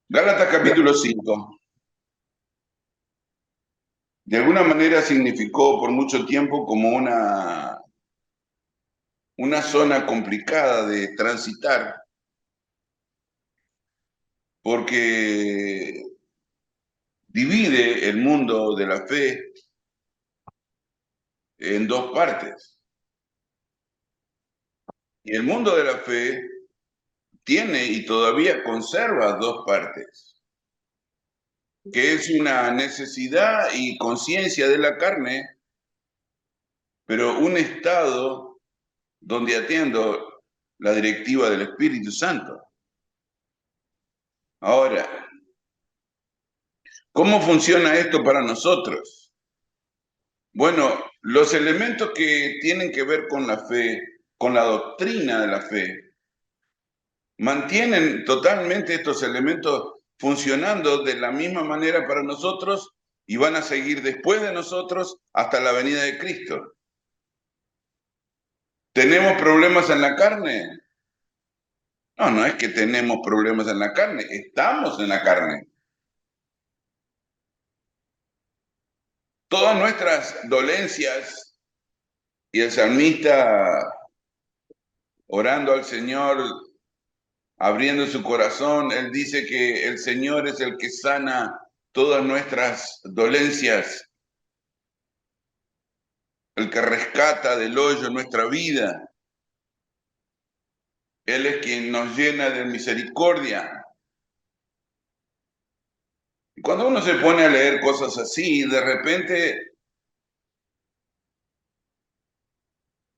Gálatas capítulo 5. De alguna manera significó por mucho tiempo como una zona complicada de transitar, porque divide el mundo de la fe en dos partes. Y el mundo de la fe tiene y todavía conserva dos partes, que es una necesidad y conciencia de la carne, pero un estado donde atiendo la directiva del Espíritu Santo. Ahora, ¿cómo funciona esto para nosotros? Bueno, los elementos que tienen que ver con la fe, con la doctrina de la fe, mantienen totalmente estos elementos funcionando de la misma manera para nosotros y van a seguir después de nosotros hasta la venida de Cristo. ¿Tenemos problemas en la carne? No, no es que tenemos problemas en la carne, estamos en la carne. Todas nuestras dolencias, y el salmista orando al Señor, abriendo su corazón, él dice que el Señor es el que sana todas nuestras dolencias, el que rescata del hoyo nuestra vida. Él es quien nos llena de misericordia. Y cuando uno se pone a leer cosas así, de repente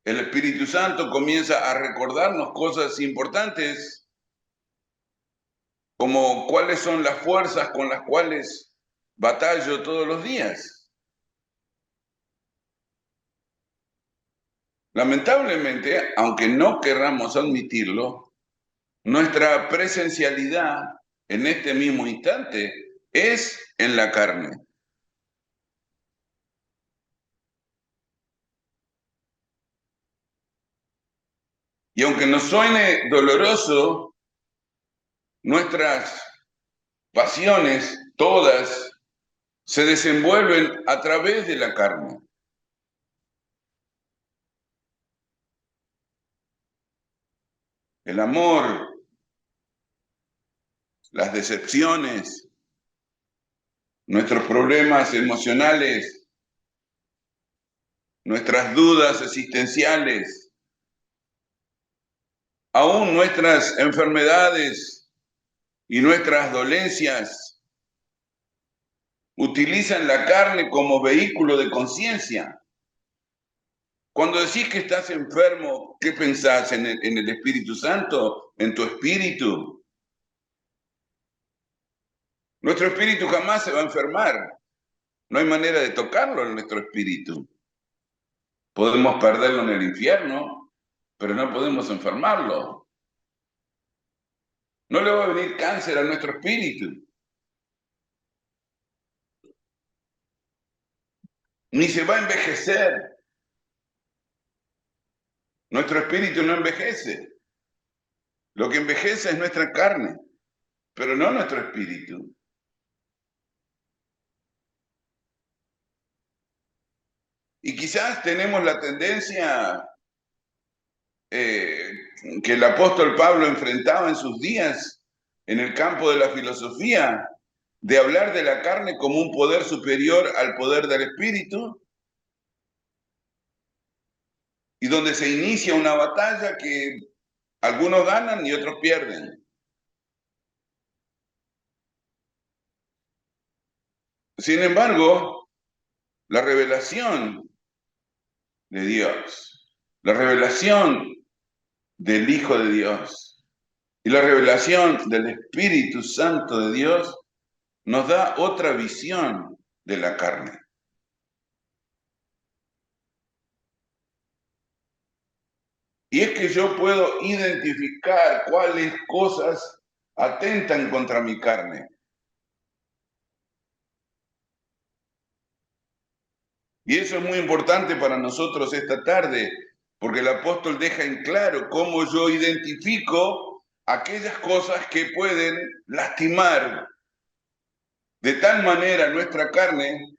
el Espíritu Santo comienza a recordarnos cosas importantes, como cuáles son las fuerzas con las cuales batallo todos los días. Lamentablemente, aunque no querramos admitirlo, nuestra presencialidad en este mismo instante es en la carne. Y aunque nos suene doloroso, nuestras pasiones, todas, se desenvuelven a través de la carne. El amor, las decepciones, nuestros problemas emocionales, nuestras dudas existenciales, aún nuestras enfermedades y nuestras dolencias utilizan la carne como vehículo de conciencia. Cuando decís que estás enfermo, ¿qué pensás en el Espíritu Santo? ¿En tu espíritu? Nuestro espíritu jamás se va a enfermar. No hay manera de tocarlo en nuestro espíritu. Podemos perderlo en el infierno, pero no podemos enfermarlo. No le va a venir cáncer a nuestro espíritu, ni se va a envejecer. Nuestro espíritu no envejece. Lo que envejece es nuestra carne, pero no nuestro espíritu. Y quizás tenemos la tendencia eh, que el apóstol Pablo enfrentaba en sus días en el campo de la filosofía, de hablar de la carne como un poder superior al poder del espíritu, y donde se inicia una batalla que algunos ganan y otros pierden. Sin embargo, la revelación de Dios, la revelación del Hijo de Dios y la revelación del Espíritu Santo de Dios nos da otra visión de la carne. Y es que yo puedo identificar cuáles cosas atentan contra mi carne. Y eso es muy importante para nosotros esta tarde, porque el apóstol deja en claro cómo yo identifico aquellas cosas que pueden lastimar de tal manera nuestra carne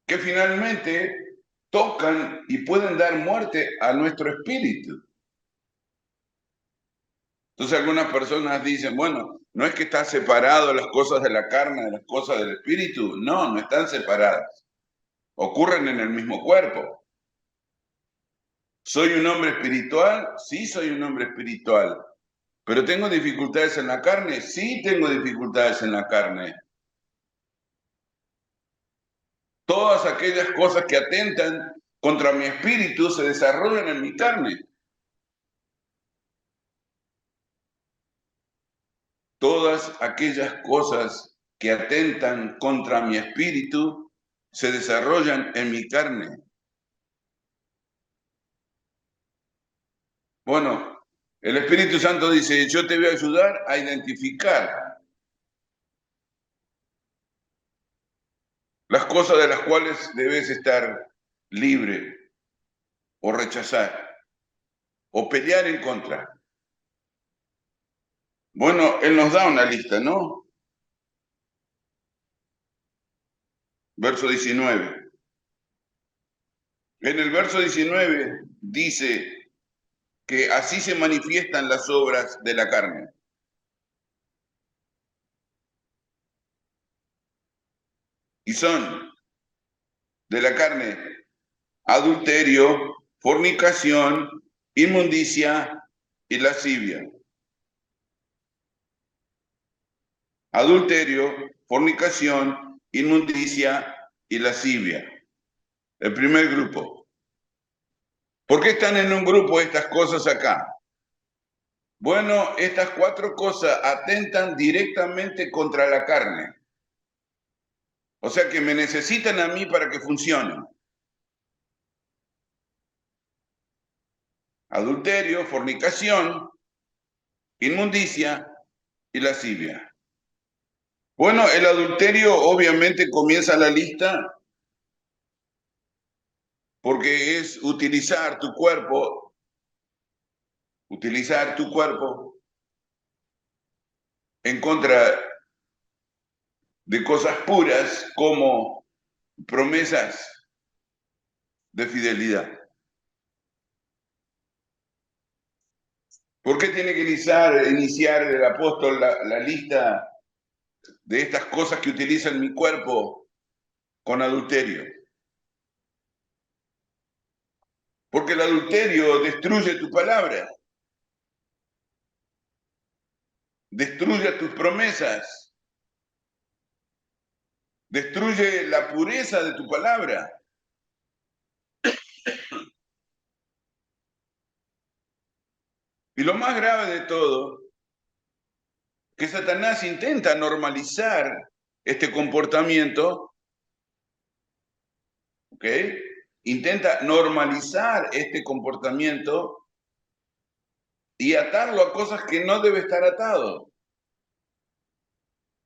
que finalmente tocan y pueden dar muerte a nuestro espíritu. Entonces algunas personas dicen, bueno, no es que están separadas las cosas de la carne de las cosas del espíritu. No, no están separadas. Ocurren en el mismo cuerpo. ¿Soy un hombre espiritual? Sí, soy un hombre espiritual. ¿Pero tengo dificultades en la carne? Sí, tengo dificultades en la carne. Todas aquellas cosas que atentan contra mi espíritu se desarrollan en mi carne. Todas aquellas cosas que atentan contra mi espíritu se desarrollan en mi carne. Bueno, el Espíritu Santo dice, yo te voy a ayudar a identificar las cosas de las cuales debes estar libre o rechazar o pelear en contra. Bueno, Él nos da una lista, ¿no? Verso 19. En el verso 19 dice que así se manifiestan las obras de la carne. Y son de la carne adulterio, fornicación, inmundicia y lascivia. Adulterio, fornicación, inmundicia y lascivia. El primer grupo. ¿Por qué están en un grupo estas cosas acá? Bueno, estas cuatro cosas atentan directamente contra la carne. O sea que me necesitan a mí para que funcionen. Adulterio, fornicación, inmundicia y lascivia. Bueno, el adulterio obviamente comienza la lista porque es utilizar tu cuerpo en contra de cosas puras como promesas de fidelidad. ¿Por qué tiene que iniciar el apóstol la lista de estas cosas que utiliza en mi cuerpo con adulterio? Porque el adulterio destruye tu palabra, destruye tus promesas, destruye la pureza de tu palabra. Y lo más grave de todo, que Satanás intenta normalizar este comportamiento, ¿ok? Intenta normalizar este comportamiento y atarlo a cosas que no debe estar atado.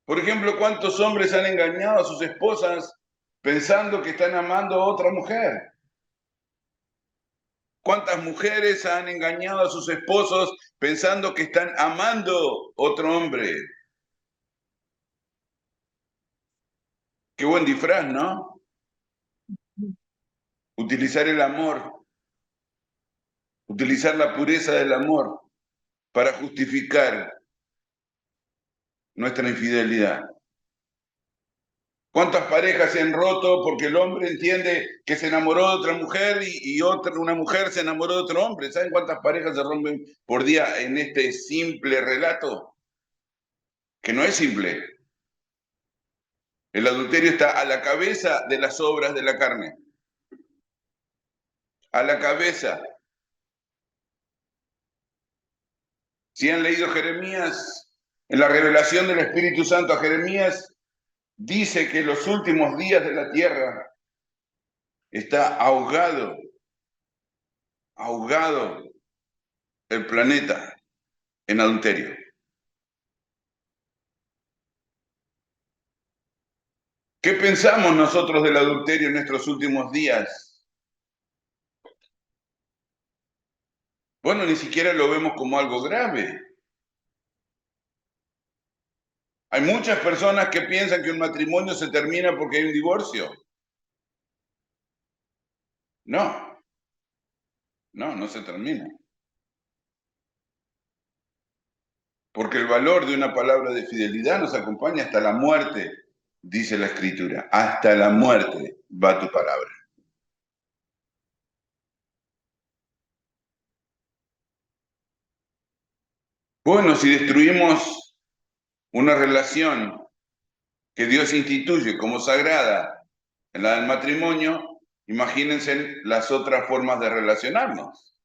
Por ejemplo, ¿cuántos hombres han engañado a sus esposas pensando que están amando a otra mujer? ¿Cuántas mujeres han engañado a sus esposos pensando que están amando a otro hombre? Qué buen disfraz, ¿no? Utilizar el amor, utilizar la pureza del amor para justificar nuestra infidelidad. ¿Cuántas parejas se han roto porque el hombre entiende que se enamoró de otra mujer y una mujer se enamoró de otro hombre? ¿Saben cuántas parejas se rompen por día en este simple relato? Que no es simple. El adulterio está a la cabeza de las obras de la carne. A la cabeza. Si han leído Jeremías, en la revelación del Espíritu Santo a Jeremías, dice que en los últimos días de la tierra está ahogado el planeta en adulterio. ¿Qué pensamos nosotros del adulterio en nuestros últimos días? Bueno, ni siquiera lo vemos como algo grave. Hay muchas personas que piensan que un matrimonio se termina porque hay un divorcio. No, no se termina. Porque el valor de una palabra de fidelidad nos acompaña hasta la muerte, dice la Escritura. Hasta la muerte va tu palabra. Bueno, si destruimos una relación que Dios instituye como sagrada, en la del matrimonio, imagínense las otras formas de relacionarnos.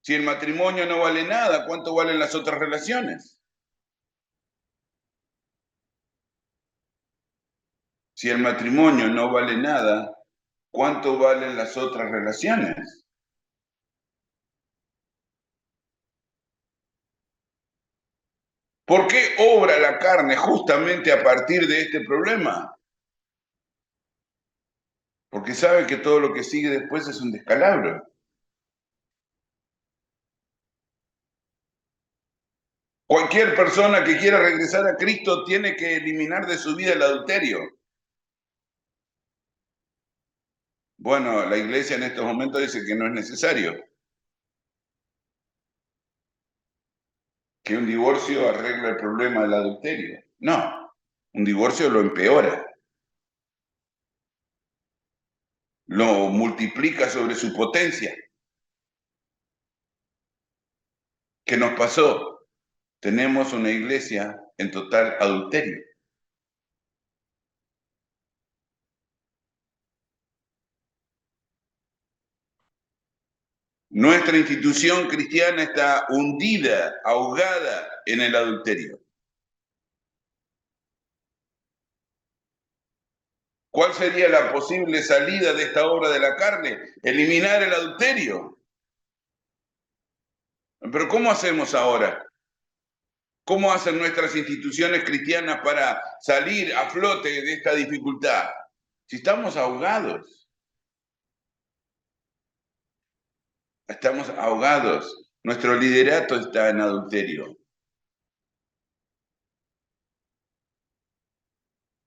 Si el matrimonio no vale nada, ¿cuánto valen las otras relaciones? Si el matrimonio no vale nada, ¿cuánto valen las otras relaciones? ¿Por qué obra la carne justamente a partir de este problema? Porque sabe que todo lo que sigue después es un descalabro. Cualquier persona que quiera regresar a Cristo tiene que eliminar de su vida el adulterio. Bueno, la iglesia en estos momentos dice que no es necesario, que un divorcio arregla el problema del adulterio. No, un divorcio lo empeora, lo multiplica sobre su potencia. ¿Qué nos pasó? Tenemos una iglesia en total adulterio. Nuestra institución cristiana está hundida, ahogada en el adulterio. ¿Cuál sería la posible salida de esta obra de la carne? Eliminar el adulterio. Pero ¿cómo hacemos ahora? ¿Cómo hacen nuestras instituciones cristianas para salir a flote de esta dificultad? Si estamos ahogados, estamos ahogados. Nuestro liderato está en adulterio.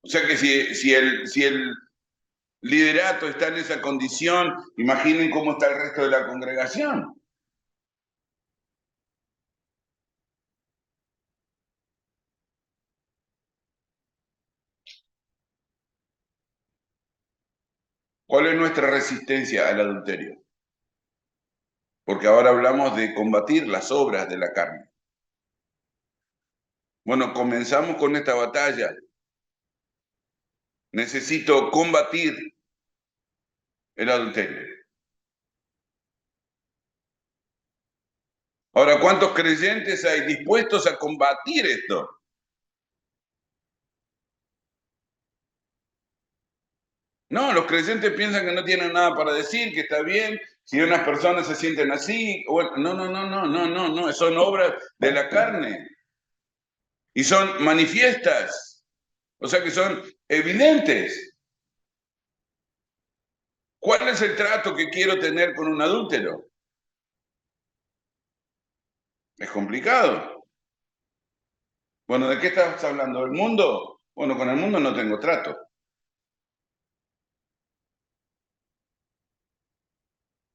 O sea que si el liderato está en esa condición, imaginen cómo está el resto de la congregación. ¿Cuál es nuestra resistencia al adulterio? Porque ahora hablamos de combatir las obras de la carne. Bueno, comenzamos con esta batalla. Necesito combatir el adulterio. Ahora, ¿cuántos creyentes hay dispuestos a combatir esto? No, los creyentes piensan que no tienen nada para decir, que está bien, si unas personas se sienten así, bueno, no, son obras de la carne y son manifiestas, o sea que son evidentes. ¿Cuál es el trato que quiero tener con un adúltero? Es complicado. Bueno, ¿de qué estás hablando? ¿Del mundo? Bueno, con el mundo no tengo trato.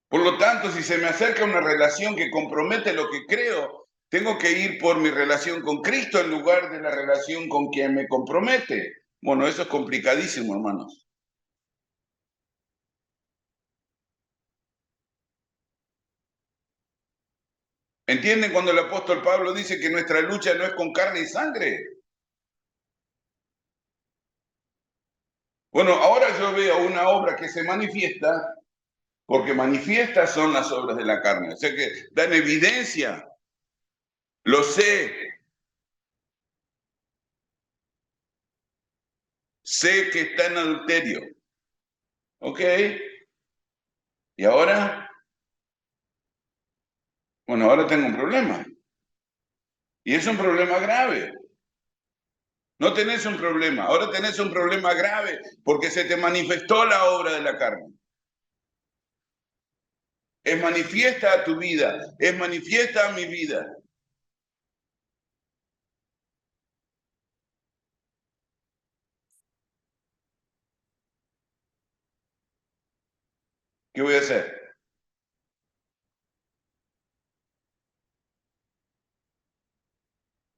Por lo tanto, si se me acerca una relación que compromete lo que creo, tengo que ir por mi relación con Cristo en lugar de la relación con quien me compromete. Bueno, eso es complicadísimo, hermanos. ¿Entienden cuando el apóstol Pablo dice que nuestra lucha no es con carne y sangre? Bueno, ahora yo veo una obra que se manifiesta, porque manifiestas son las obras de la carne, o sea que dan evidencia, lo sé que está en adulterio, ¿ok? ¿Y ahora? Bueno, ahora tengo un problema. Y es un problema grave. No tenés un problema, ahora tenés un problema grave porque se te manifestó la obra de la carne. Es manifiesta a tu vida, es manifiesta a mi vida. ¿Qué voy a hacer?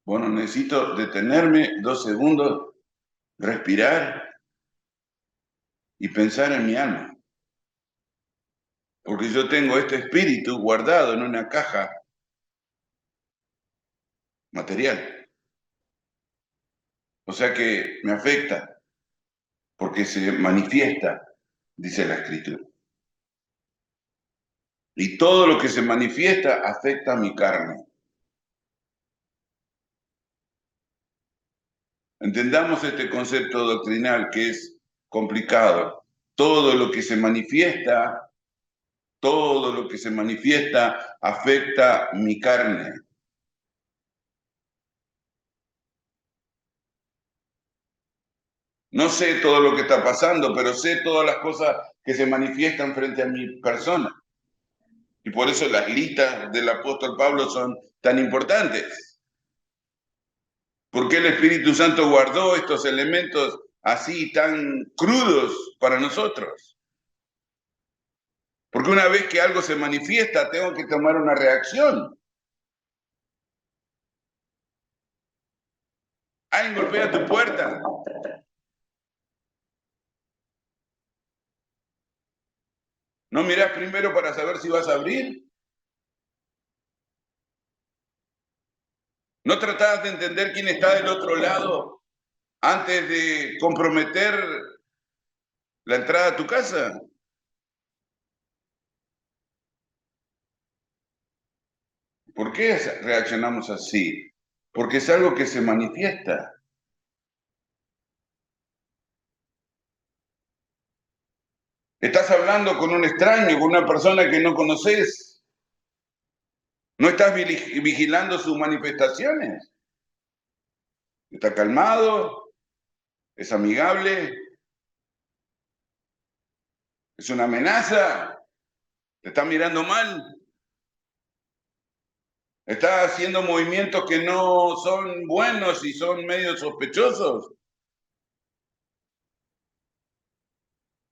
Bueno, necesito detenerme 2 segundos, respirar y pensar en mi alma. Porque yo tengo este espíritu guardado en una caja material. O sea que me afecta porque se manifiesta, dice la Escritura. Y todo lo que se manifiesta afecta a mi carne. Entendamos este concepto doctrinal que es complicado. Todo lo que se manifiesta, todo lo que se manifiesta afecta mi carne. No sé todo lo que está pasando, pero sé todas las cosas que se manifiestan frente a mi persona. Y por eso las listas del apóstol Pablo son tan importantes. ¿Por qué el Espíritu Santo guardó estos elementos así tan crudos para nosotros? Porque una vez que algo se manifiesta, tengo que tomar una reacción. Alguien golpea tu puerta. ¿No mirás primero para saber si vas a abrir? ¿No tratás de entender quién está del otro lado antes de comprometer la entrada a tu casa? ¿Por qué reaccionamos así? Porque es algo que se manifiesta. Estás hablando con un extraño, con una persona que no conoces. No estás vigilando sus manifestaciones. Está calmado, es amigable, es una amenaza, te está mirando mal, está haciendo movimientos que no son buenos y son medio sospechosos.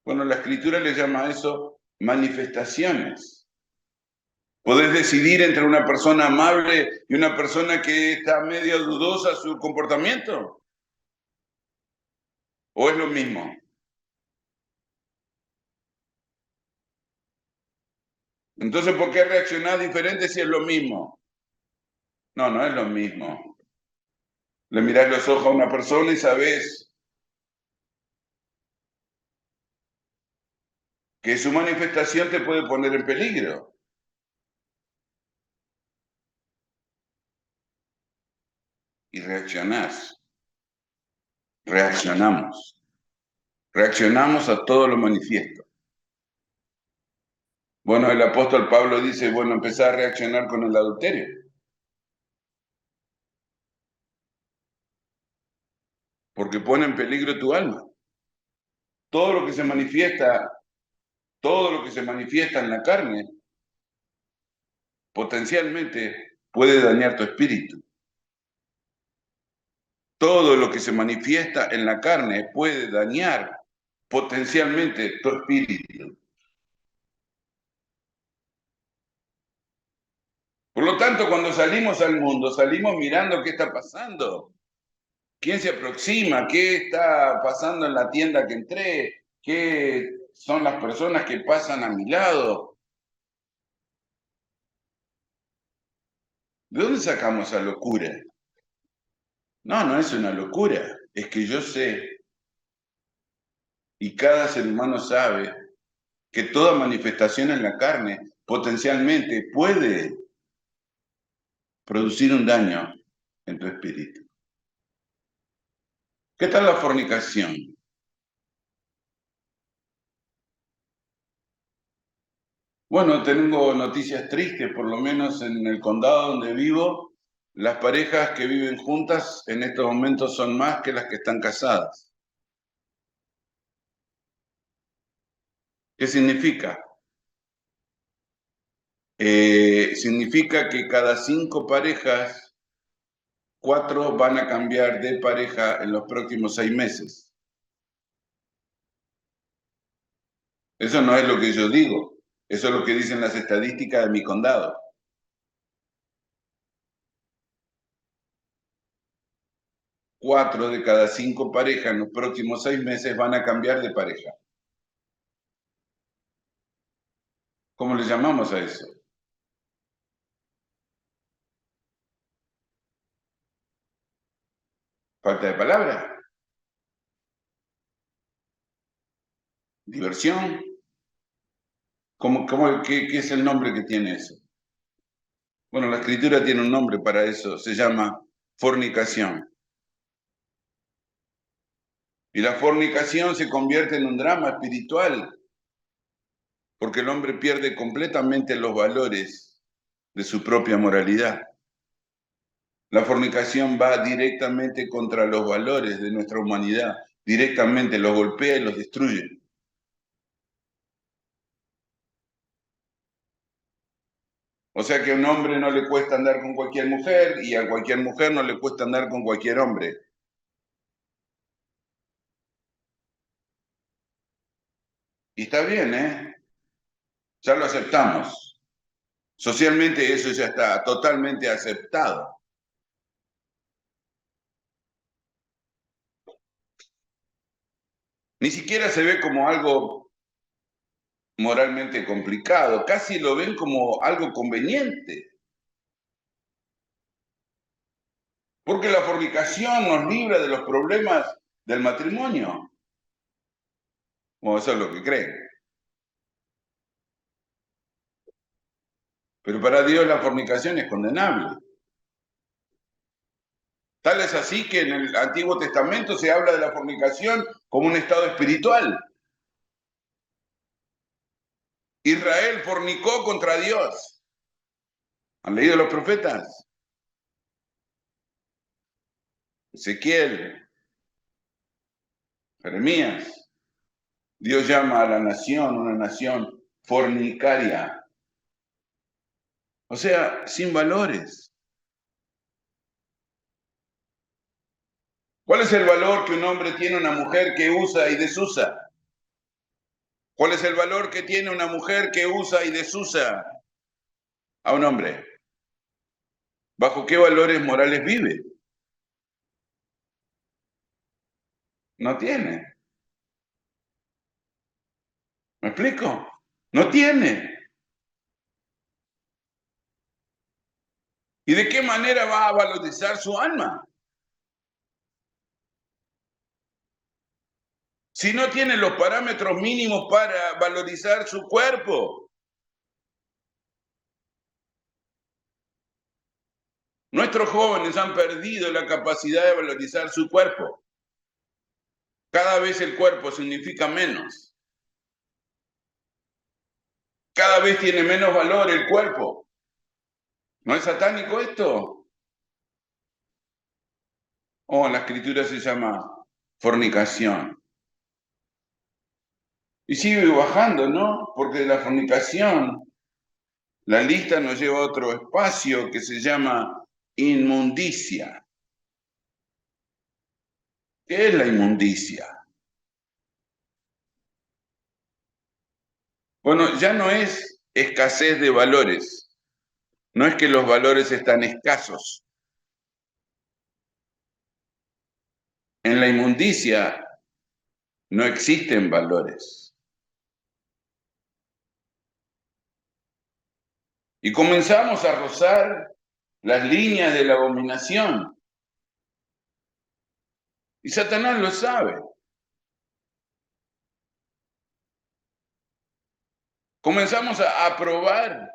Bueno, la escritura le llama a eso manifestaciones. Podés decidir entre una persona amable y una persona que está medio dudosa su comportamiento. ¿O es lo mismo? Entonces, ¿por qué reaccionás diferente si es lo mismo? No, no es lo mismo. Le mirás los ojos a una persona y sabés que su manifestación te puede poner en peligro. Y reaccionás. Reaccionamos. Reaccionamos a todo lo manifiesto. Bueno, el apóstol Pablo dice, bueno, empezar a reaccionar con el adulterio. Porque pone en peligro tu alma. Todo lo que se manifiesta, todo lo que se manifiesta en la carne, potencialmente puede dañar tu espíritu. Todo lo que se manifiesta en la carne puede dañar potencialmente tu espíritu. Por lo tanto, cuando salimos al mundo, salimos mirando qué está pasando, quién se aproxima, qué está pasando en la tienda que entré, qué son las personas que pasan a mi lado. ¿De dónde sacamos esa locura? No, no es una locura, es que yo sé y cada ser humano sabe que toda manifestación en la carne potencialmente puede producir un daño en tu espíritu. ¿Qué tal la fornicación? Bueno, tengo noticias tristes, por lo menos en el condado donde vivo, las parejas que viven juntas en estos momentos son más que las que están casadas. ¿Qué significa? significa que cada 5 parejas, 4 van a cambiar de pareja en los próximos 6 meses. Eso no es lo que yo digo, eso es lo que dicen las estadísticas de mi condado. 4 de cada 5 parejas en los próximos 6 meses van a cambiar de pareja. ¿Cómo le llamamos a eso? ¿Falta de palabra? ¿Diversión? ¿Qué es el nombre que tiene eso? Bueno, la escritura tiene un nombre para eso, se llama fornicación. Y la fornicación se convierte en un drama espiritual, porque el hombre pierde completamente los valores de su propia moralidad. La fornicación va directamente contra los valores de nuestra humanidad, directamente los golpea y los destruye. O sea que a un hombre no le cuesta andar con cualquier mujer y a cualquier mujer no le cuesta andar con cualquier hombre. Y está bien, ¿eh? Ya lo aceptamos. Socialmente eso ya está totalmente aceptado. Ni siquiera se ve como algo moralmente complicado, casi lo ven como algo conveniente. Porque la fornicación nos libra de los problemas del matrimonio. Bueno, eso es lo que creen. Pero para Dios la fornicación es condenable. Tal es así que en el Antiguo Testamento se habla de la fornicación como un estado espiritual. Israel fornicó contra Dios. ¿Han leído los profetas? Ezequiel, Jeremías. Dios llama a la nación una nación fornicaria. O sea, sin valores. ¿Cuál es el valor que un hombre tiene a una mujer que usa y desusa? ¿Cuál es el valor que tiene una mujer que usa y desusa a un hombre? ¿Bajo qué valores morales vive? No tiene. ¿Me explico? No tiene. ¿Y de qué manera va a valorizar su alma? Si no tiene los parámetros mínimos para valorizar su cuerpo. Nuestros jóvenes han perdido la capacidad de valorizar su cuerpo. Cada vez el cuerpo significa menos. Cada vez tiene menos valor el cuerpo. ¿No es satánico esto? Oh, en la escritura se llama fornicación. Y sigue bajando, ¿no? Porque de la fornicación, la lista nos lleva a otro espacio que se llama inmundicia. ¿Qué es la inmundicia? Bueno, ya no es escasez de valores, no es que los valores están escasos. En la inmundicia no existen valores. Y comenzamos a rozar las líneas de la abominación. Y Satanás lo sabe. Comenzamos a aprobar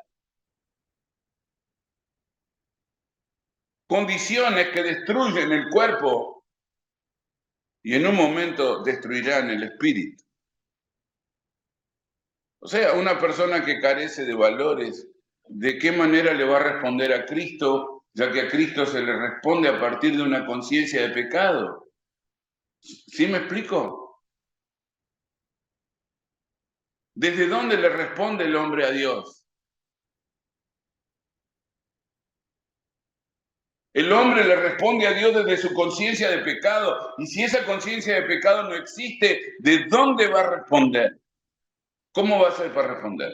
condiciones que destruyen el cuerpo y en un momento destruirán el espíritu. O sea, una persona que carece de valores, ¿de qué manera le va a responder a Cristo, ya que a Cristo se le responde a partir de una conciencia de pecado? ¿Sí me explico? ¿Desde dónde le responde el hombre a Dios? El hombre le responde a Dios desde su conciencia de pecado. Y si esa conciencia de pecado no existe, ¿de dónde va a responder? ¿Cómo va a ser para responder?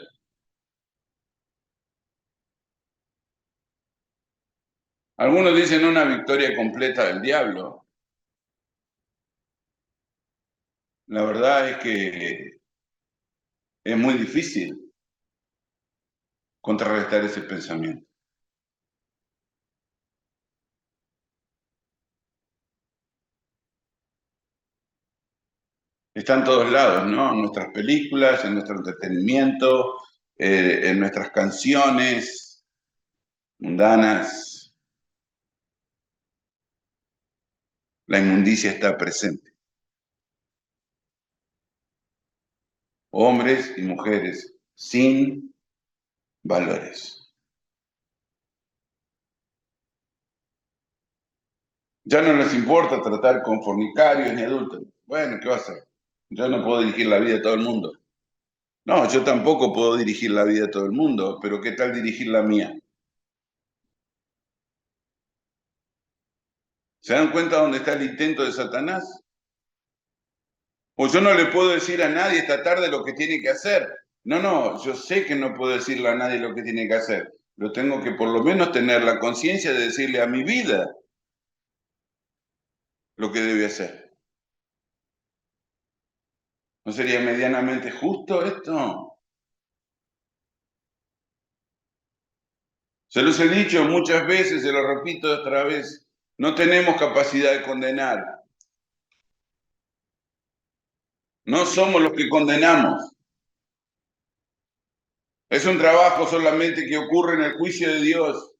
Algunos dicen una victoria completa del diablo. La verdad es que es muy difícil contrarrestar ese pensamiento. Está en todos lados, ¿no? En nuestras películas, en nuestro entretenimiento, en nuestras canciones mundanas. La inmundicia está presente. Hombres y mujeres sin valores. Ya no les importa tratar con fornicarios ni adultos. Bueno, ¿qué va a hacer? Yo no puedo dirigir la vida de todo el mundo. No, yo tampoco puedo dirigir la vida de todo el mundo, pero ¿qué tal dirigir la mía? ¿Se dan cuenta dónde está el intento de Satanás? O yo no le puedo decir a nadie esta tarde lo que tiene que hacer. No, no, yo sé que no puedo decirle a nadie lo que tiene que hacer. Pero tengo que por lo menos tener la conciencia de decirle a mi vida lo que debe hacer. ¿No sería medianamente justo esto? Se los he dicho muchas veces, se lo repito otra vez. No tenemos capacidad de condenar. No somos los que condenamos. Es un trabajo solamente que ocurre en el juicio de Dios.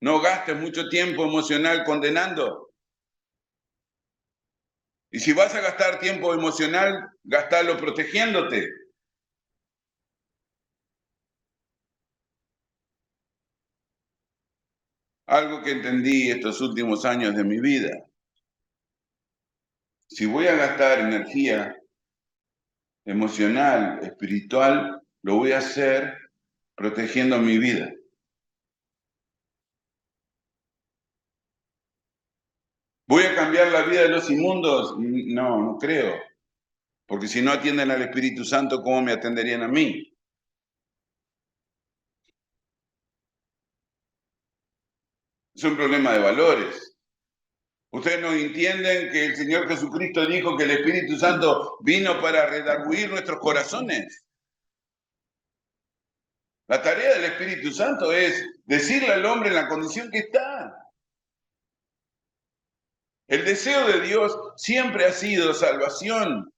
No gastes mucho tiempo emocional condenando. Y si vas a gastar tiempo emocional, gastalo protegiéndote. Algo que entendí estos últimos años de mi vida. Si voy a gastar energía emocional, espiritual, lo voy a hacer protegiendo mi vida. ¿Voy a cambiar la vida de los inmundos? No, no creo. Porque si no atienden al Espíritu Santo, ¿cómo me atenderían a mí? Es un problema de valores. Ustedes no entienden que el Señor Jesucristo dijo que el Espíritu Santo vino para redarguir nuestros corazones. La tarea del Espíritu Santo es decirle al hombre en la condición que está. El deseo de Dios siempre ha sido salvación.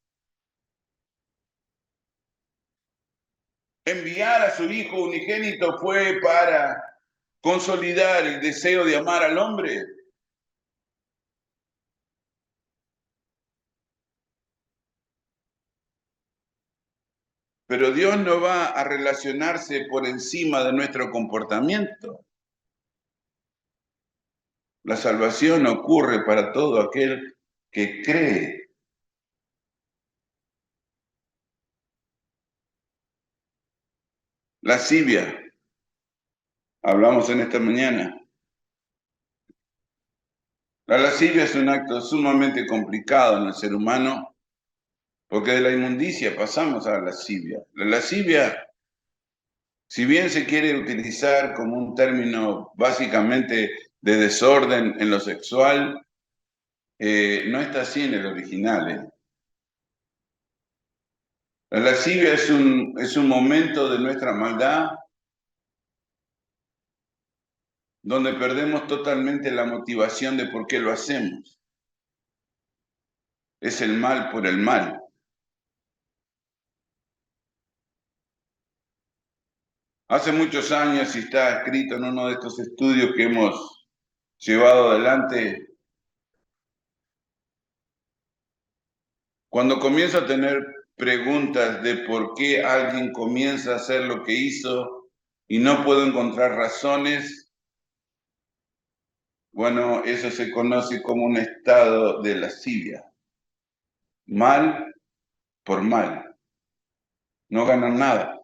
Enviar a su Hijo unigénito fue para consolidar el deseo de amar al hombre. Pero Dios no va a relacionarse por encima de nuestro comportamiento. La salvación ocurre para todo aquel que cree. Lascivia, hablamos en esta mañana. La lascivia es un acto sumamente complicado en el ser humano porque de la inmundicia pasamos a la lascivia. La lascivia, si bien se quiere utilizar como un término básicamente de desorden en lo sexual, no está así en el original. La lascivia es un momento de nuestra maldad donde perdemos totalmente la motivación de por qué lo hacemos. Es el mal por el mal. Hace muchos años, y está escrito en uno de estos estudios que hemos llevado adelante, cuando comienzo a tener preguntas de por qué alguien comienza a hacer lo que hizo y no puedo encontrar razones, bueno, eso se conoce como un estado de lascivia. Mal por mal. No ganan nada.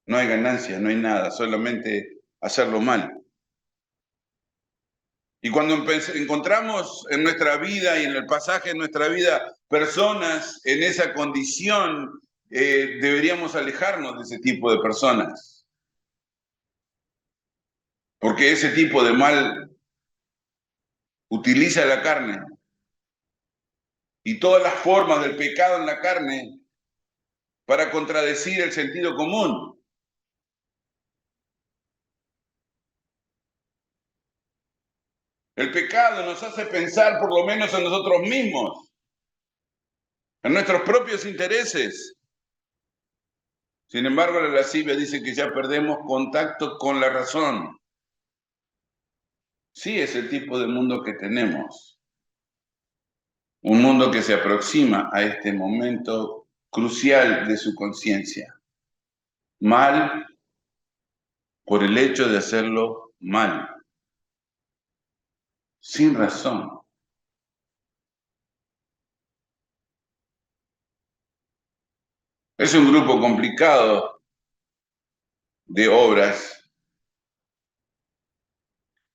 No hay ganancia, no hay nada, solamente hacerlo mal. Y cuando encontramos en nuestra vida y en el pasaje de nuestra vida personas en esa condición, deberíamos alejarnos de ese tipo de personas. Porque ese tipo de mal utiliza la carne y todas las formas del pecado en la carne para contradecir el sentido común. El pecado nos hace pensar por lo menos en nosotros mismos, en nuestros propios intereses. Sin embargo, la lascivia dice que ya perdemos contacto con la razón. Sí, es el tipo de mundo que tenemos. Un mundo que se aproxima a este momento crucial de su conciencia. Mal por el hecho de hacerlo mal, sin razón. Es un grupo complicado de obras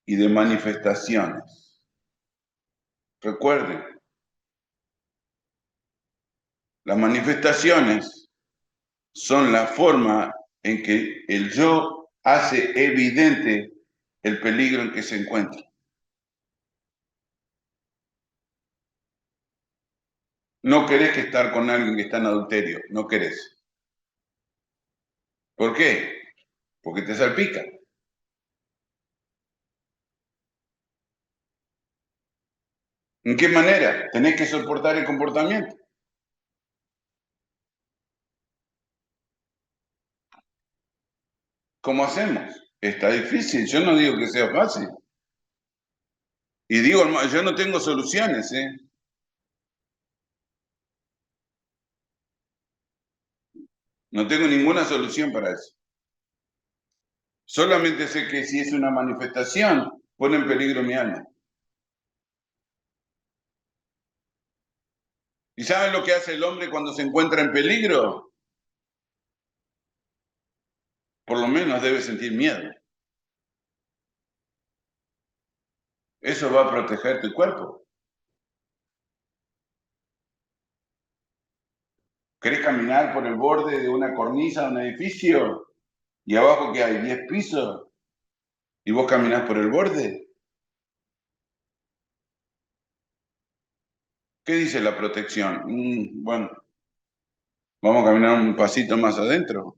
y de manifestaciones. Recuerden, las manifestaciones son la forma en que el yo hace evidente el peligro en que se encuentra. No querés que estar con alguien que está en adulterio, no querés. ¿Por qué? Porque te salpica. ¿En qué manera? Tenés que soportar el comportamiento. ¿Cómo hacemos? Está difícil, yo no digo que sea fácil. Y digo, yo no tengo soluciones, ¿eh? No tengo ninguna solución para eso. Solamente sé que si es una manifestación, pone en peligro mi alma. ¿Y saben lo que hace el hombre cuando se encuentra en peligro? Por lo menos debe sentir miedo. Eso va a proteger tu cuerpo. ¿Querés caminar por el borde de una cornisa de un edificio? ¿Y abajo que hay 10 pisos? ¿Y vos caminás por el borde? ¿Qué dice la protección? Bueno, vamos a caminar un pasito más adentro.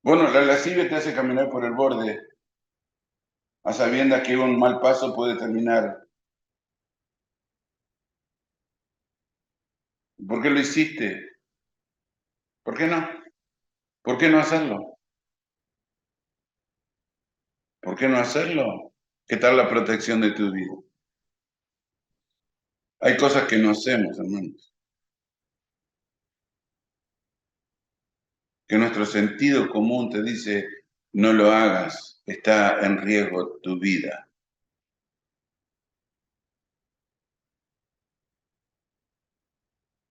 Bueno, la lascivia te hace caminar por el borde, a sabiendas que un mal paso puede terminar. ¿Por qué lo hiciste? ¿Por qué no? ¿Por qué no hacerlo? ¿Por qué no hacerlo? ¿Qué tal la protección de tu vida? Hay cosas que no hacemos, hermanos, que nuestro sentido común te dice, no lo hagas, está en riesgo tu vida.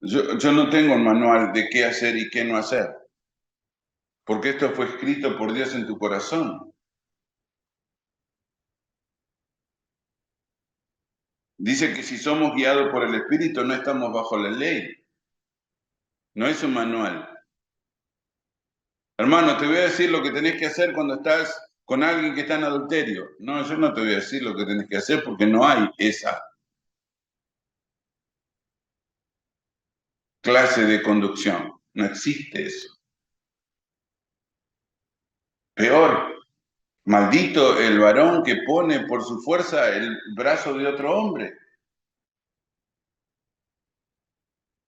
Yo no tengo un manual de qué hacer y qué no hacer, porque esto fue escrito por Dios en tu corazón. Dice que si somos guiados por el Espíritu no estamos bajo la ley, no es un manual. Hermano, te voy a decir lo que tenés que hacer cuando estás con alguien que está en adulterio. No, yo no te voy a decir lo que tenés que hacer porque no hay esa clase de conducción. No existe eso. Peor, maldito el varón que pone por su fuerza el brazo de otro hombre.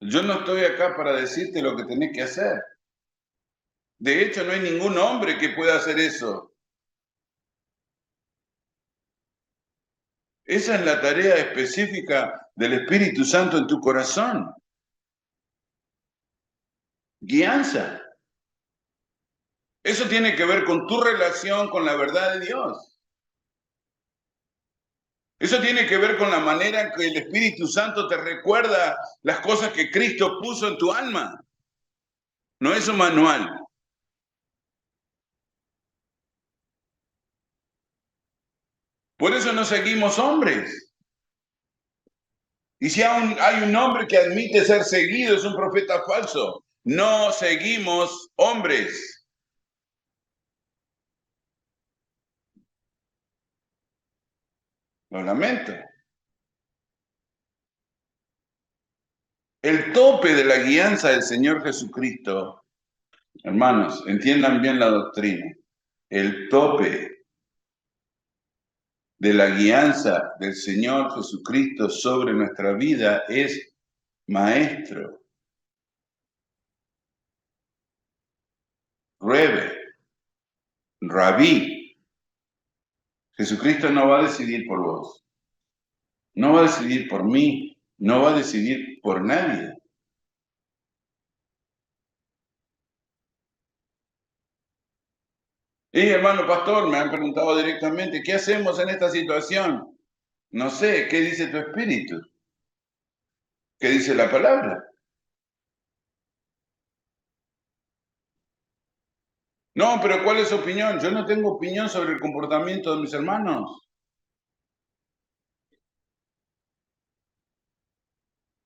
Yo no estoy acá para decirte lo que tenés que hacer. De hecho, no hay ningún hombre que pueda hacer eso. Esa es la tarea específica del Espíritu Santo en tu corazón. Guianza. Eso tiene que ver con tu relación con la verdad de Dios. Eso tiene que ver con la manera en que el Espíritu Santo te recuerda las cosas que Cristo puso en tu alma. No es un manual. Por eso no seguimos hombres. Y si aún hay un hombre que admite ser seguido, es un profeta falso. No seguimos hombres. Lo lamento. El tope de la guianza del Señor Jesucristo, hermanos, entiendan bien la doctrina. El tope de la guianza del Señor Jesucristo sobre nuestra vida es maestro, rebe, rabí. Jesucristo no va a decidir por vos, no va a decidir por mí, no va a decidir por nadie. Y hermano pastor, me han preguntado directamente, ¿qué hacemos en esta situación? No sé, ¿qué dice tu espíritu? ¿Qué dice la palabra? No, pero ¿cuál es su opinión? Yo no tengo opinión sobre el comportamiento de mis hermanos.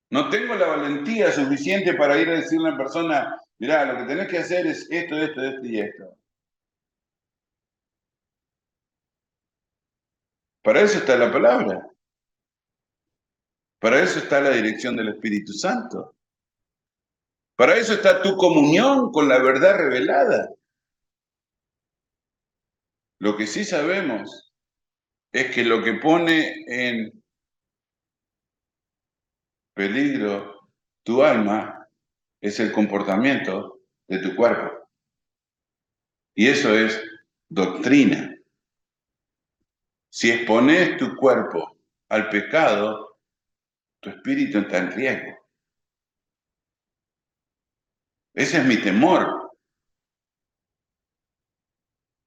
No tengo la valentía suficiente para ir a decirle a una persona, mirá, lo que tenés que hacer es esto, esto, esto y esto. Para eso está la palabra. Para eso está la dirección del Espíritu Santo. Para eso está tu comunión con la verdad revelada. Lo que sí sabemos es que lo que pone en peligro tu alma es el comportamiento de tu cuerpo. Y eso es doctrina. Si expones tu cuerpo al pecado, tu espíritu está en riesgo. Ese es mi temor.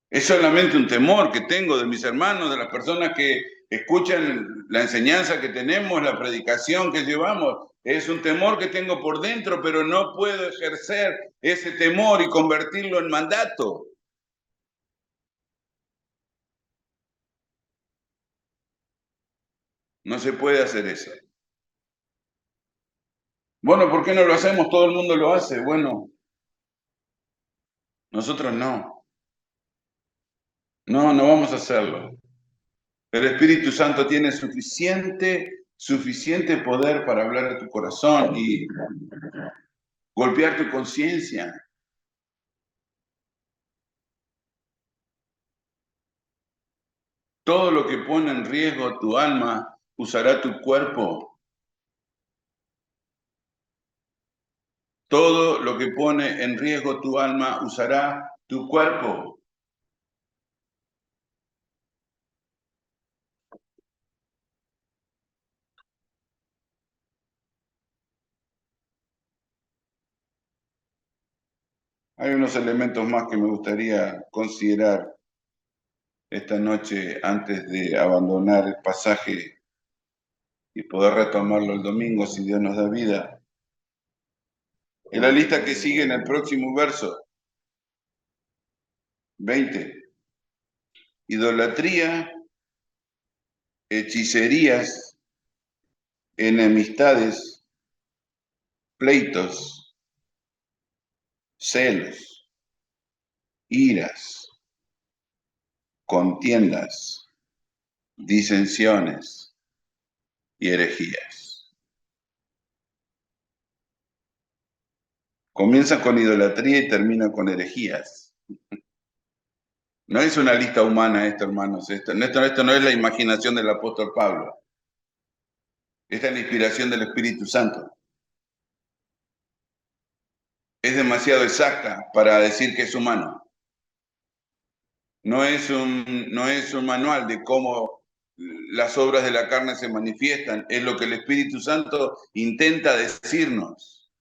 Es solamente un temor que tengo de mis hermanos, de las personas que escuchan la enseñanza que tenemos, la predicación que llevamos. Es un temor que tengo por dentro, pero no puedo ejercer ese temor y convertirlo en mandato. No se puede hacer eso. Bueno, ¿por qué no lo hacemos? Todo el mundo lo hace. Bueno, nosotros no. No, no vamos a hacerlo. El Espíritu Santo tiene suficiente poder para hablar a tu corazón y golpear tu conciencia. Todo lo que pone en riesgo tu alma usará tu cuerpo. Todo lo que pone en riesgo tu alma usará tu cuerpo. Hay unos elementos más que me gustaría considerar esta noche antes de abandonar el pasaje y poder retomarlo el domingo si Dios nos da vida. En la lista que sigue en el próximo verso, 20. Idolatría, hechicerías, enemistades, pleitos, celos, iras, contiendas, disensiones y herejías. Comienza con idolatría y termina con herejías. No es una lista humana esto, hermanos. Esto no es la imaginación del apóstol Pablo. Esta es la inspiración del Espíritu Santo. Es demasiado exacta para decir que es humano. No es un manual de cómo las obras de la carne se manifiestan. Es lo que el Espíritu Santo intenta decirnos.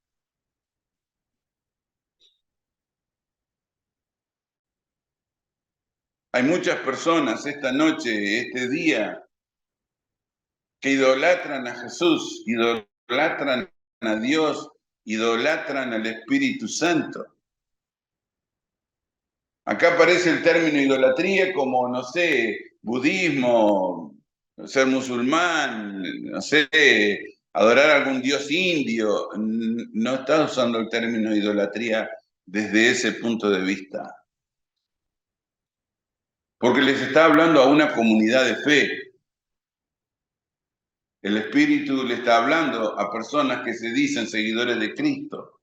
Hay muchas personas esta noche, este día, que idolatran a Jesús, idolatran a Dios, idolatran al Espíritu Santo. Acá aparece el término idolatría como, no sé, budismo, ser musulmán, no sé, adorar a algún dios indio, no está usando el término idolatría desde ese punto de vista. Porque les está hablando a una comunidad de fe. El Espíritu le está hablando a personas que se dicen seguidores de Cristo.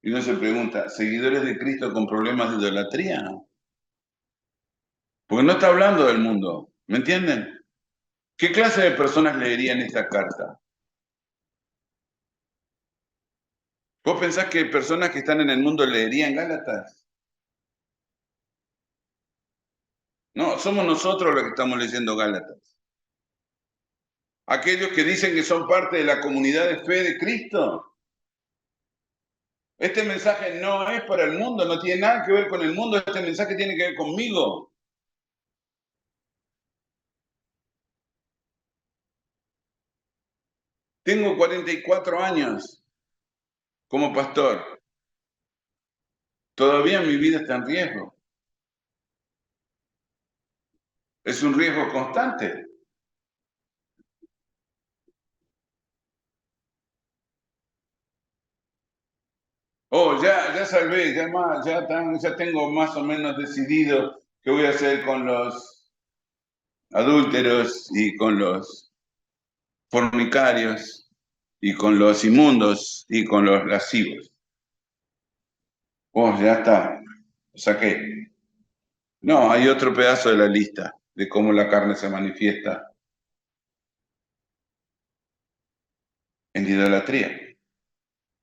Y uno se pregunta, ¿seguidores de Cristo con problemas de idolatría? Porque no está hablando del mundo, ¿me entienden? ¿Qué clase de personas leerían esta carta? ¿Vos pensás que personas que están en el mundo leerían Gálatas? No, somos nosotros los que estamos leyendo Gálatas. Aquellos que dicen que son parte de la comunidad de fe de Cristo. Este mensaje no es para el mundo, no tiene nada que ver con el mundo, este mensaje tiene que ver conmigo. Tengo 44 años como pastor. Todavía mi vida está en riesgo. Es un riesgo constante. Oh, ya salvé, ya tengo más o menos decidido qué voy a hacer con los adúlteros y con los fornicarios y con los inmundos y con los lascivos. Oh, ya está, lo saqué. No, hay otro pedazo de la lista de cómo la carne se manifiesta en idolatría.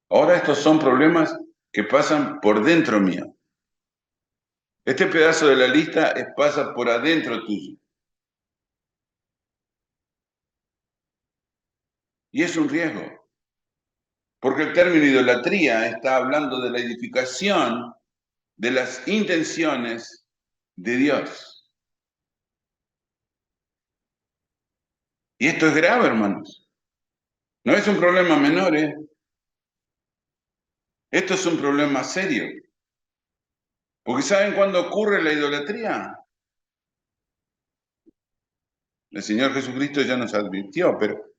Ahora estos son problemas que pasan por dentro mío. Este pedazo de la lista pasa por adentro tuyo. Y es un riesgo, porque el término idolatría está hablando de la edificación de las intenciones de Dios. Y esto es grave, hermanos. No es un problema menor, ¿eh? Esto es un problema serio. Porque ¿saben cuándo ocurre la idolatría? El Señor Jesucristo ya nos advirtió, pero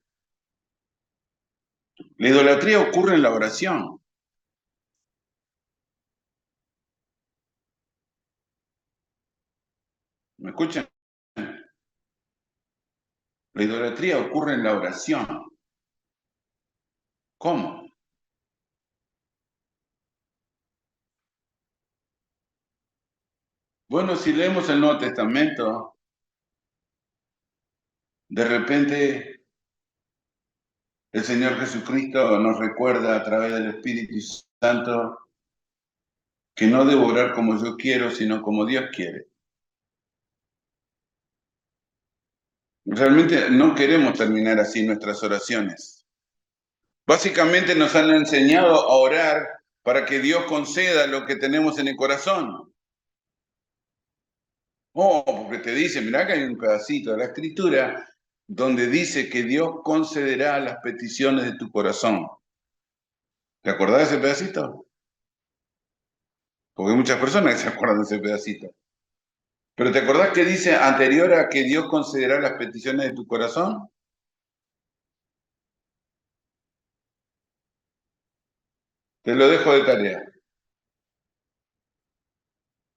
la idolatría ocurre en la oración. ¿Me escuchan? La idolatría ocurre en la oración. ¿Cómo? Bueno, si leemos el Nuevo Testamento, de repente el Señor Jesucristo nos recuerda a través del Espíritu Santo que no debo orar como yo quiero, sino como Dios quiere. Realmente no queremos terminar así nuestras oraciones. Básicamente nos han enseñado a orar para que Dios conceda lo que tenemos en el corazón. Oh, porque te dice, mirá que hay un pedacito de la Escritura donde dice que Dios concederá las peticiones de tu corazón. ¿Te acordás de ese pedacito? Porque hay muchas personas que se acuerdan de ese pedacito. Pero ¿te acordás que dice anterior a que Dios concederá las peticiones de tu corazón? Te lo dejo de tarea.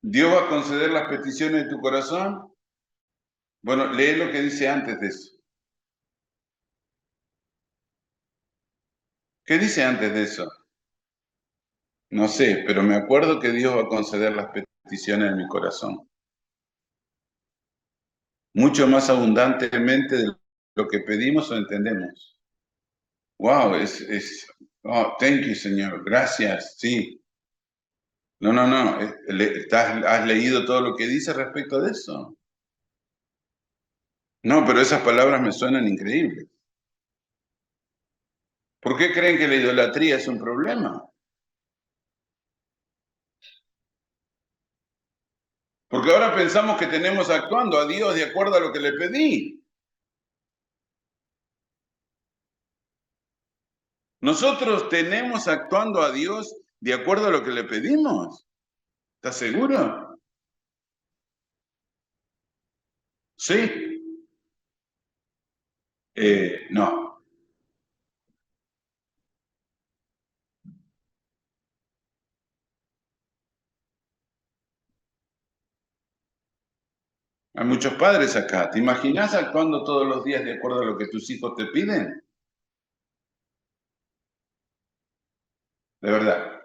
¿Dios va a conceder las peticiones de tu corazón? Bueno, lee lo que dice antes de eso. ¿Qué dice antes de eso? No sé, pero me acuerdo que Dios va a conceder las peticiones de mi corazón. Mucho más abundantemente de lo que pedimos o entendemos. Wow, oh, thank you, Señor, gracias, sí. No, ¿has leído todo lo que dice respecto de eso? No, pero esas palabras me suenan increíbles. ¿Por qué creen que la idolatría es un problema? Porque ahora pensamos que tenemos actuando a Dios de acuerdo a lo que le pedí. Nosotros tenemos actuando a Dios de acuerdo a lo que le pedimos. ¿Estás seguro? Sí, no. Hay muchos padres acá. ¿Te imaginas actuando todos los días de acuerdo a lo que tus hijos te piden? De verdad.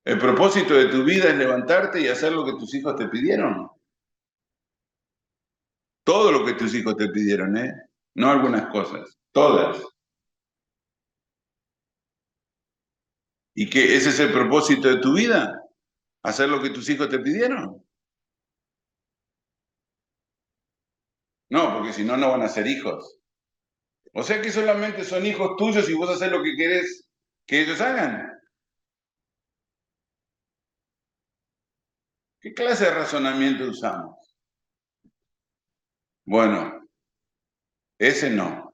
El propósito de tu vida es levantarte y hacer lo que tus hijos te pidieron. Todo lo que tus hijos te pidieron, ¿eh? No algunas cosas, todas. ¿Y que ese es el propósito de tu vida? ¿Hacer lo que tus hijos te pidieron? No, porque si no, no van a ser hijos. O sea que solamente son hijos tuyos y vos haces lo que querés que ellos hagan. ¿Qué clase de razonamiento usamos? Bueno, ese no.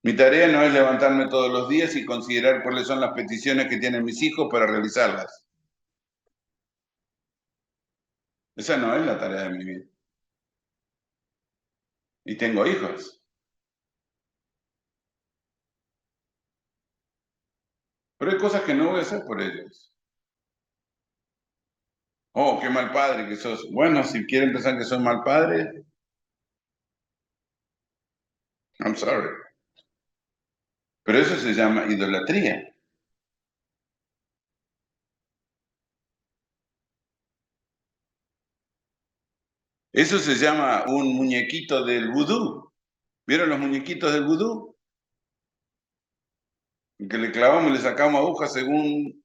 Mi tarea no es levantarme todos los días y considerar cuáles son las peticiones que tienen mis hijos para realizarlas. Esa no es la tarea de mi vida. Y tengo hijos. Pero hay cosas que no voy a hacer por ellos. Oh, qué mal padre que sos. Bueno, si quieren pensar que soy mal padre, I'm sorry. Pero eso se llama idolatría. Eso se llama un muñequito del vudú. ¿Vieron los muñequitos del vudú? Que le clavamos y le sacamos agujas según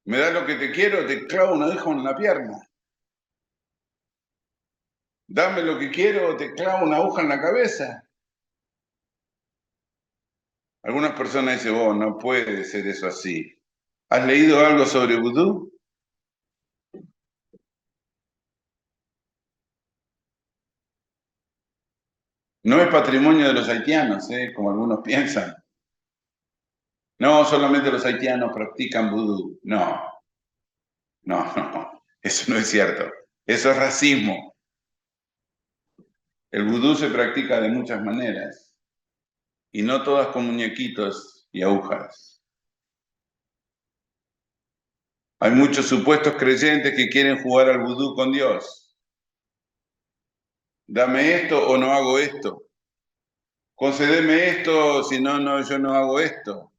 me da lo que te quiero, te clavo una aguja en la pierna. Dame lo que quiero, te clavo una aguja en la cabeza. Algunas personas dicen, oh, no puede ser eso así. ¿Has leído algo sobre vudú? No es patrimonio de los haitianos, como algunos piensan. No, solamente los haitianos practican vudú. No, no, no, eso no es cierto. Eso es racismo. El vudú se practica de muchas maneras y no todas con muñequitos y agujas. Hay muchos supuestos creyentes que quieren jugar al vudú con Dios. Dame esto o no hago esto. Concédeme esto, si no, no, yo no hago esto.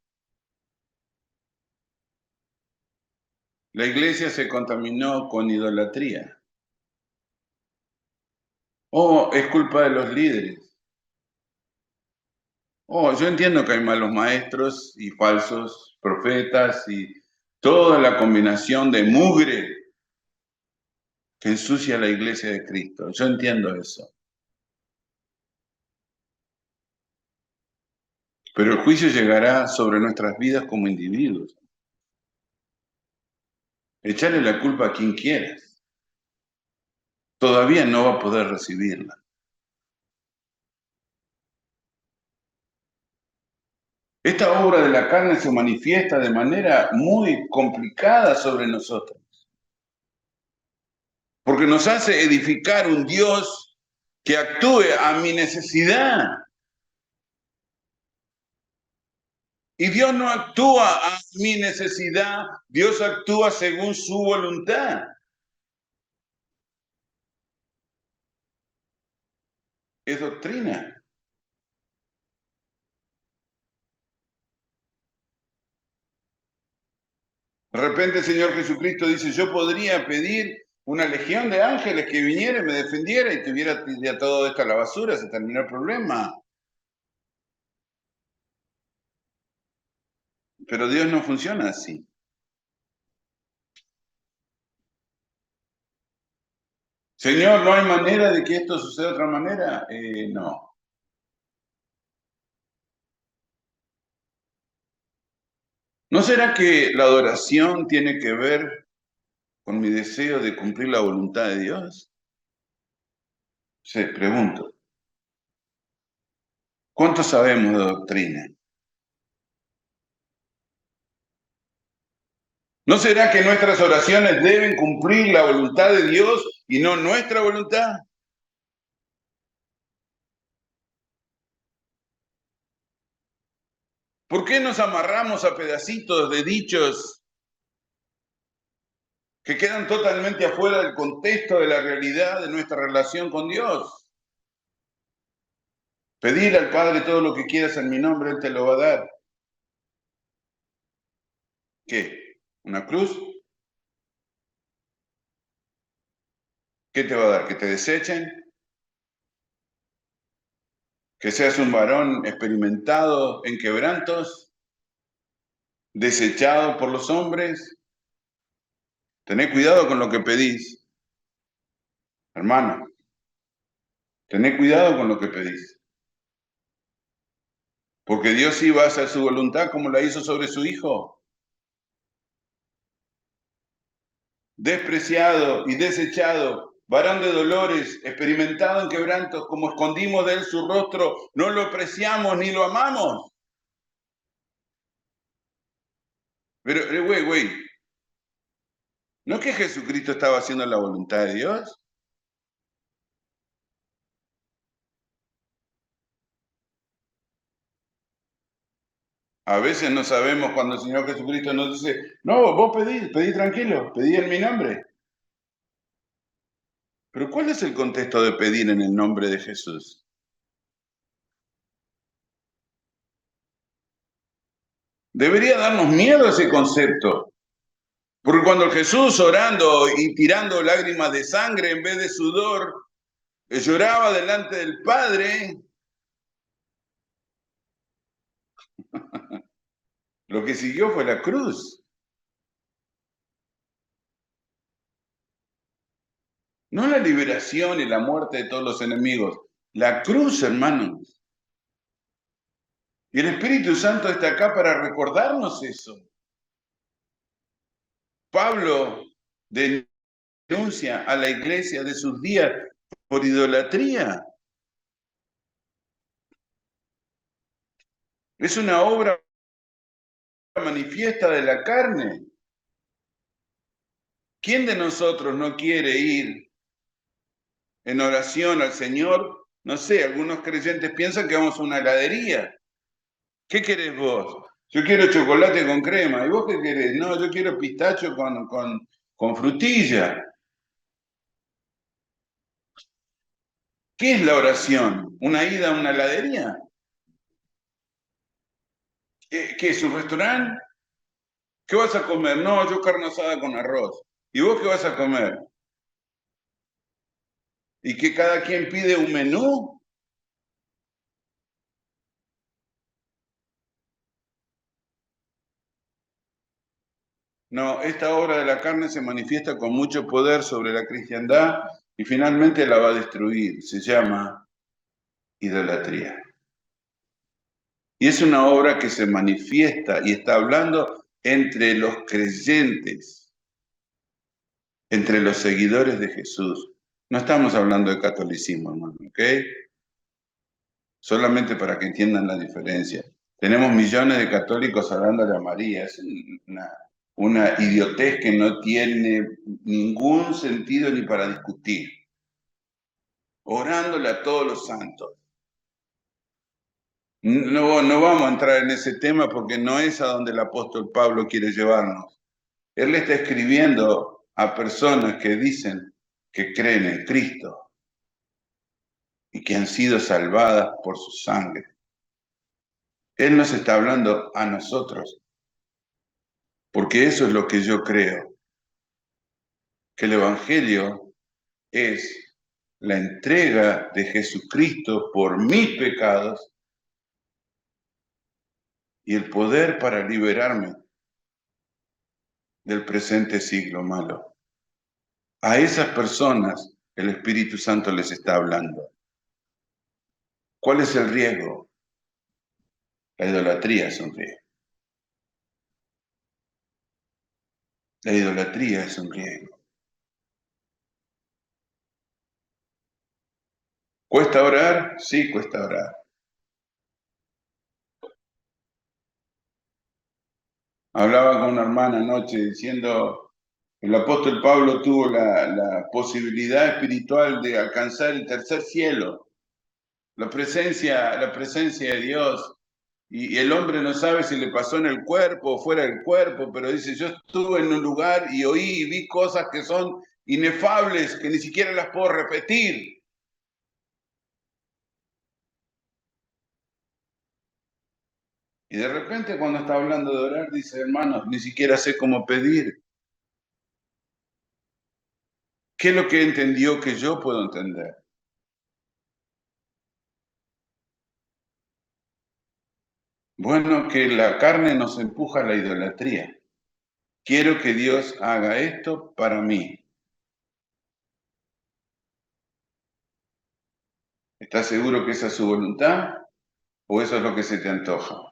La iglesia se contaminó con idolatría. Oh, es culpa de los líderes. Oh, yo entiendo que hay malos maestros y falsos profetas y toda la combinación de mugre que ensucia la iglesia de Cristo. Yo entiendo eso. Pero el juicio llegará sobre nuestras vidas como individuos. Echarle la culpa a quien quieras. Todavía no va a poder recibirla. Esta obra de la carne se manifiesta de manera muy complicada sobre nosotros, porque nos hace edificar un Dios que actúe a mi necesidad. Y Dios no actúa a mi necesidad, Dios actúa según su voluntad. Es doctrina. De repente el Señor Jesucristo dice, yo podría pedir una legión de ángeles que viniera y me defendiera y tuviera ya todo esto a la basura, se terminó el problema. Pero Dios no funciona así. Señor, ¿no hay manera de que esto suceda de otra manera? No. ¿No será que la adoración tiene que ver con mi deseo de cumplir la voluntad de Dios? Se pregunto, ¿cuánto sabemos de doctrina? ¿No será que nuestras oraciones deben cumplir la voluntad de Dios y no nuestra voluntad? ¿Por qué nos amarramos a pedacitos de dichos que quedan totalmente afuera del contexto de la realidad de nuestra relación con Dios? Pedir al Padre todo lo que quieras en mi nombre, Él te lo va a dar. ¿Qué? ¿Una cruz? ¿Qué te va a dar? ¿Que te desechen? ¿Que seas un varón experimentado en quebrantos? ¿Desechado por los hombres? Tené cuidado con lo que pedís, hermano. Tené cuidado con lo que pedís. Porque Dios iba a hacer su voluntad como la hizo sobre su Hijo. Despreciado y desechado, varón de dolores, experimentado en quebrantos, como escondimos de él su rostro, no lo apreciamos ni lo amamos. Pero, güey, ¿no es que Jesucristo estaba haciendo la voluntad de Dios? A veces no sabemos cuando el Señor Jesucristo nos dice, no, vos pedí tranquilo, pedí en mi nombre. Pero ¿cuál es el contexto de pedir en el nombre de Jesús? Debería darnos miedo ese concepto. Porque cuando Jesús orando y tirando lágrimas de sangre en vez de sudor, lloraba delante del Padre, lo que siguió fue la cruz. No la liberación y la muerte de todos los enemigos. La cruz, hermanos. Y el Espíritu Santo está acá para recordarnos eso. Pablo denuncia a la iglesia de sus días por idolatría. Es una obra manifiesta de la carne. ¿Quién de nosotros no quiere ir en oración al Señor? No sé, algunos creyentes piensan que vamos a una heladería. ¿Qué querés vos? Yo quiero chocolate con crema. ¿Y vos qué querés? No, yo quiero pistacho con frutilla. ¿Qué es la oración? ¿Una ida a una heladería? ¿Qué es un restaurante? ¿Qué vas a comer? No, yo carne asada con arroz. ¿Y vos qué vas a comer? ¿Y que cada quien pide un menú? No, esta obra de la carne se manifiesta con mucho poder sobre la cristiandad y finalmente la va a destruir. Se llama idolatría. Y es una obra que se manifiesta y está hablando entre los creyentes, entre los seguidores de Jesús. No estamos hablando de catolicismo, hermano, ¿ok? Solamente para que entiendan la diferencia. Tenemos millones de católicos hablándole a María. Es una idiotez que no tiene ningún sentido ni para discutir. Orándole a todos los santos. No, no vamos a entrar en ese tema porque no es a donde el apóstol Pablo quiere llevarnos. Él le está escribiendo a personas que dicen que creen en Cristo y que han sido salvadas por su sangre. Él nos está hablando a nosotros, porque eso es lo que yo creo, que el Evangelio es la entrega de Jesucristo por mis pecados y el poder para liberarme del presente siglo malo. A esas personas el Espíritu Santo les está hablando. ¿Cuál es el riesgo? La idolatría es un riesgo. La idolatría es un riesgo. ¿Cuesta orar? Sí, cuesta orar. Hablaba con una hermana anoche diciendo, el apóstol Pablo tuvo la posibilidad espiritual de alcanzar el tercer cielo, la presencia de Dios. Y el hombre no sabe si le pasó en el cuerpo o fuera del cuerpo, pero dice, yo estuve en un lugar y oí y vi cosas que son inefables, que ni siquiera las puedo repetir. Y de repente cuando está hablando de orar, dice, hermanos, ni siquiera sé cómo pedir. ¿Qué es lo que entendió que yo puedo entender? Bueno, que la carne nos empuja a la idolatría. Quiero que Dios haga esto para mí. ¿Estás seguro que esa es su voluntad o eso es lo que se te antoja?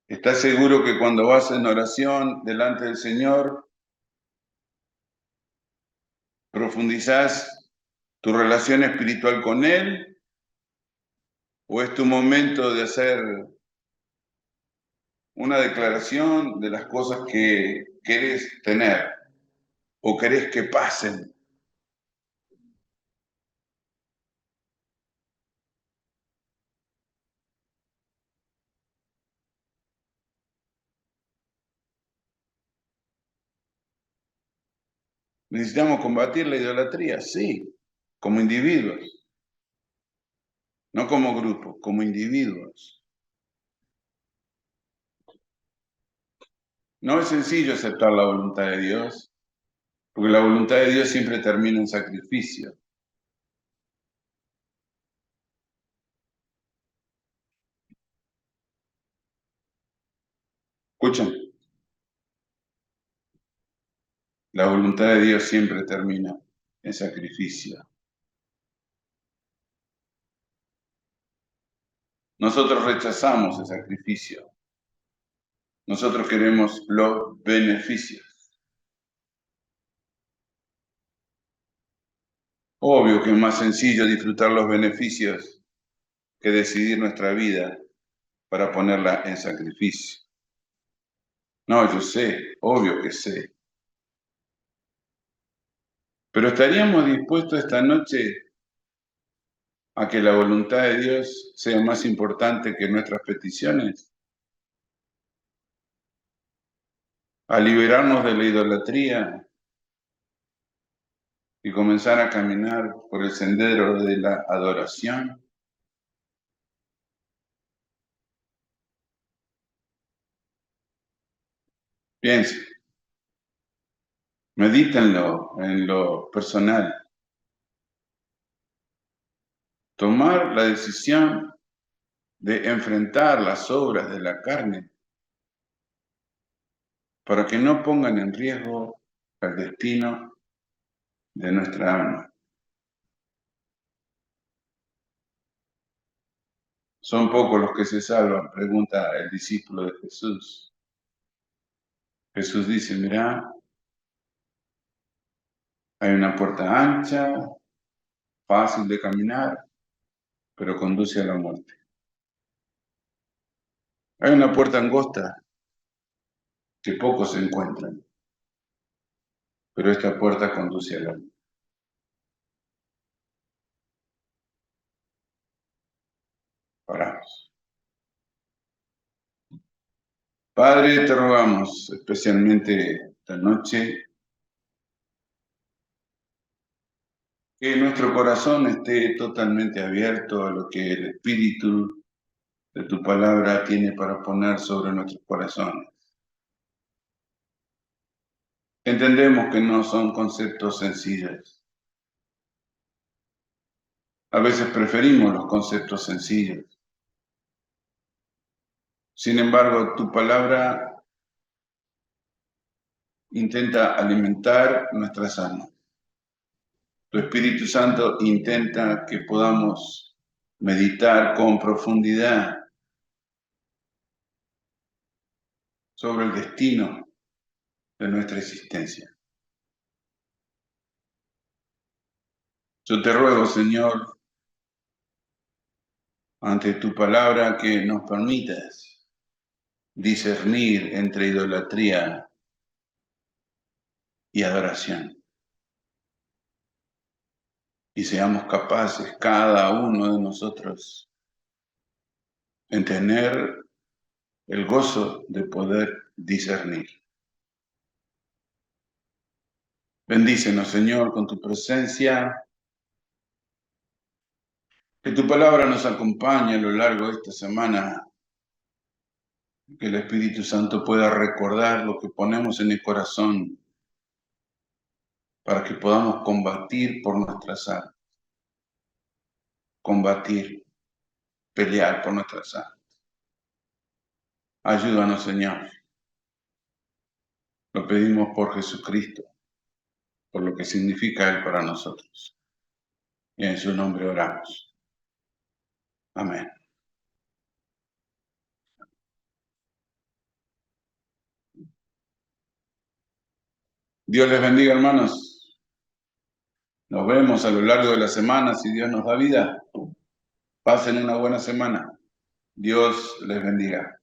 ¿Estás seguro que cuando vas en oración delante del Señor, profundizás tu relación espiritual con Él? ¿O es tu momento de hacer una declaración de las cosas que querés tener o querés que pasen? ¿Necesitamos combatir la idolatría? Sí, como individuos, no como grupo, como individuos. No es sencillo aceptar la voluntad de Dios, porque la voluntad de Dios siempre termina en sacrificio. Escuchen, la voluntad de Dios siempre termina en sacrificio. Nosotros rechazamos el sacrificio. Nosotros queremos los beneficios. Obvio que es más sencillo disfrutar los beneficios que decidir nuestra vida para ponerla en sacrificio. No, yo sé, obvio que sé. Pero ¿estaríamos dispuestos esta noche a que la voluntad de Dios sea más importante que nuestras peticiones? A liberarnos de la idolatría y comenzar a caminar por el sendero de la adoración. Piensen, medítenlo en lo personal. Tomar la decisión de enfrentar las obras de la carne para que no pongan en riesgo el destino de nuestra alma. Son pocos los que se salvan, pregunta el discípulo de Jesús. Jesús dice, mira, hay una puerta ancha, fácil de caminar, pero conduce a la muerte. Hay una puerta angosta que pocos encuentran, pero esta puerta conduce a la muerte. Paramos. Padre, te rogamos especialmente esta noche que nuestro corazón esté totalmente abierto a lo que el Espíritu de tu palabra tiene para poner sobre nuestros corazones. Entendemos que no son conceptos sencillos. A veces preferimos los conceptos sencillos. Sin embargo, tu palabra intenta alimentar nuestras almas. Tu Espíritu Santo intenta que podamos meditar con profundidad sobre el destino de nuestra existencia. Yo te ruego, Señor, ante tu palabra, que nos permitas discernir entre idolatría y adoración. Y seamos capaces, cada uno de nosotros, en tener el gozo de poder discernir. Bendícenos, Señor, con tu presencia. Que tu palabra nos acompañe a lo largo de esta semana. Que el Espíritu Santo pueda recordar lo que ponemos en el corazón para que podamos combatir por nuestras almas. Combatir, pelear por nuestras almas. Ayúdanos, Señor. Lo pedimos por Jesucristo, por lo que significa Él para nosotros. Y en su nombre oramos. Amén. Dios les bendiga, hermanos. Nos vemos a lo largo de la semana, si Dios nos da vida. Pasen una buena semana. Dios les bendiga.